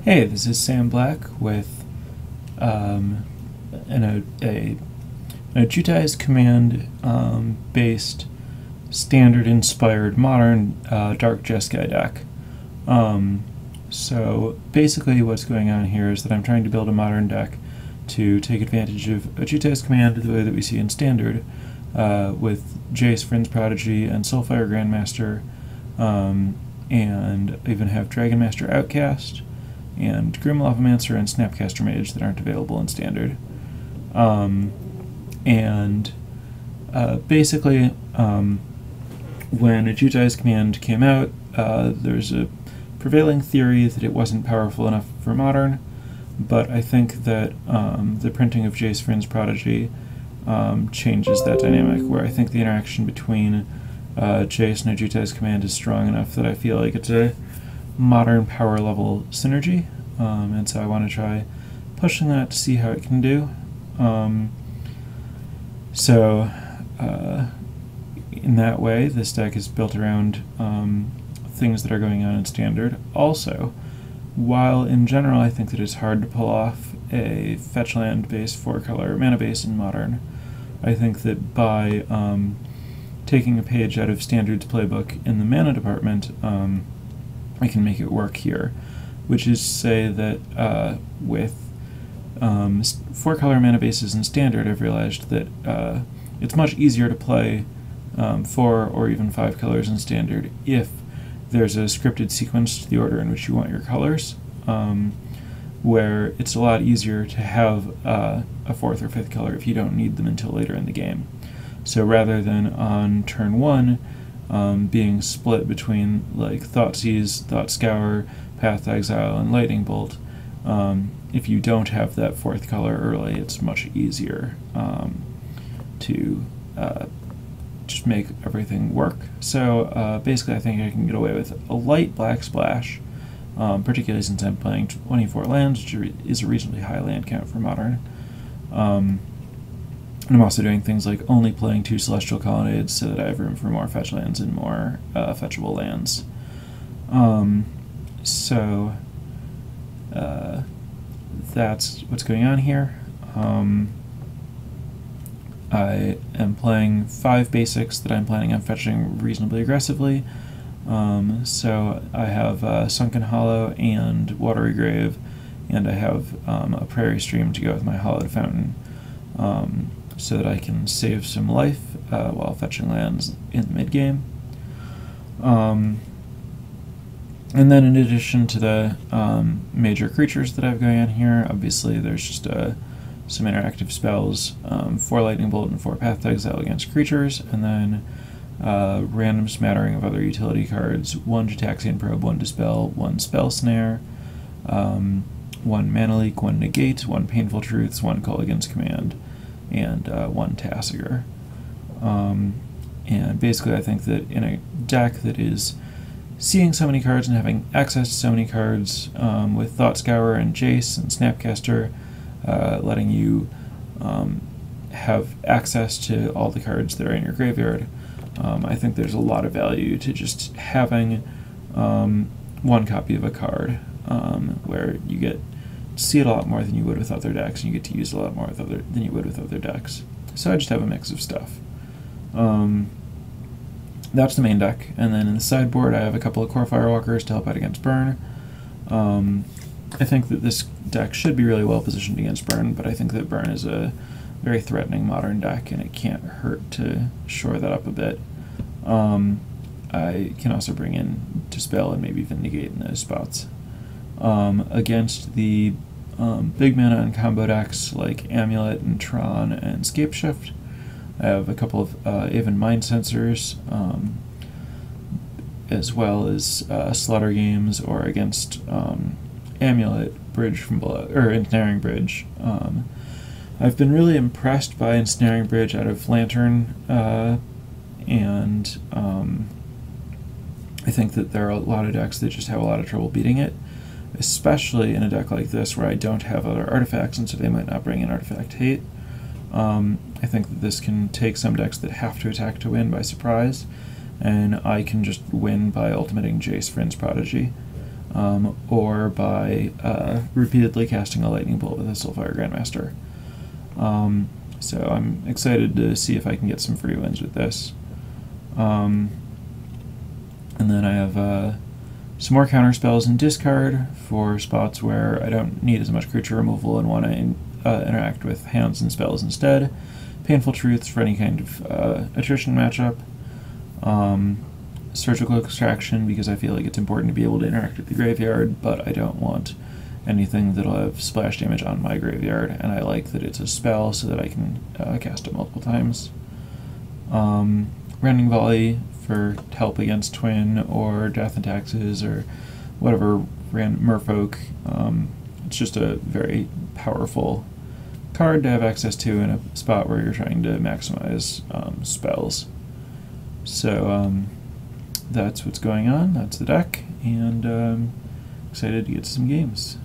Hey, this is Sam Black with an Ojutais command based standard inspired modern dark Jeskai deck. So basically what's going on here is that I'm trying to build a modern deck to take advantage of Ojutais command the way that we see in standard with Jace, Friend's Prodigy, and Soulfire Grandmaster, and even have Dragon Master Outcast, and Grim Lavamancer and Snapcaster Mage that aren't available in standard. Basically, when Ojutais command came out, there's a prevailing theory that it wasn't powerful enough for modern, but I think that the printing of Jace, Friend's Prodigy changes that dynamic, where I think the interaction between Jace and Ojutais command is strong enough that I feel like it's a modern power level synergy, and so I want to try pushing that to see how it can do. In that way, this deck is built around things that are going on in standard. Also, while in general I think that it's hard to pull off a fetch land based 4-color mana base in modern, I think that by taking a page out of standard's playbook in the mana department, I can make it work here, which is to say that with 4-color mana bases in standard, I've realized that it's much easier to play 4 or even 5 colors in standard if there's a scripted sequence to the order in which you want your colors, where it's a lot easier to have a 4th or 5th color if you don't need them until later in the game. So rather than on turn 1 being split between like Thoughtseize, Thought Scour, Path to Exile, and Lightning Bolt, if you don't have that 4th color early, it's much easier to just make everything work. So basically I think I can get away with a light black splash, particularly since I'm playing 24 lands, which is a reasonably high land count for modern. And I'm also doing things like only playing 2 Celestial Colonnades so that I have room for more fetch lands and more fetchable lands. That's what's going on here. I am playing 5 basics that I'm planning on fetching reasonably aggressively. So I have Sunken Hollow and Watery Grave, and I have a Prairie Stream to go with my Hollowed Fountain, so that I can save some life while fetching lands in the mid-game. And then in addition to the major creatures that I have going on here, obviously there's just some interactive spells, 4 Lightning Bolt and 4 Path to Exile against creatures, and then random smattering of other utility cards, 1 Jataxian Probe, 1 Dispel, 1 Spell Snare, 1 Mana Leak, 1 Negate, 1 Painful Truths, 1 Culligan's Command, and 1 Tasigur. And basically I think that in a deck that is seeing so many cards and having access to so many cards, with Thought Scour and Jace and Snapcaster letting you have access to all the cards that are in your graveyard, I think there's a lot of value to just having 1 copy of a card, where you get to see it a lot more than you would with other decks, and you get to use a lot more than you would with other decks. So I just have a mix of stuff. That's the main deck, and then in the sideboard I have a couple of Core Firewalkers to help out against Burn. I think that this deck should be really well positioned against Burn, but I think that Burn is a very threatening modern deck, and it can't hurt to shore that up a bit. I can also bring in Dispel and maybe even Negate in those spots. Against the big mana and combo decks like Amulet and Tron and Scapeshift, I have a couple of Aven Mind Sensors, as well as Slaughter Games, or against Amulet, Bridge from Below, or Ensnaring Bridge. I've been really impressed by Ensnaring Bridge out of Lantern, and I think that there are a lot of decks that just have a lot of trouble beating it, especially in a deck like this where I don't have other artifacts, and so they might not bring in artifact hate. I think that this can take some decks that have to attack to win by surprise, and I can just win by ultimating Jace, Friend's Prodigy. or by repeatedly casting a lightning bolt with a Soulfire Grandmaster. So I'm excited to see if I can get some free wins with this. And then I have some more counter spells in discard for spots where I don't need as much creature removal and want to interact with hands and spells instead. Painful Truths for any kind of attrition matchup. Surgical Extraction because I feel like it's important to be able to interact with the graveyard, but I don't want anything that'll have splash damage on my graveyard, and I like that it's a spell so that I can cast it multiple times. Rending Volley for help against Twin or Death and Taxes or whatever Merfolk. It's just a very powerful card to have access to in a spot where you're trying to maximize spells. So that's what's going on, that's the deck, and excited to get to some games.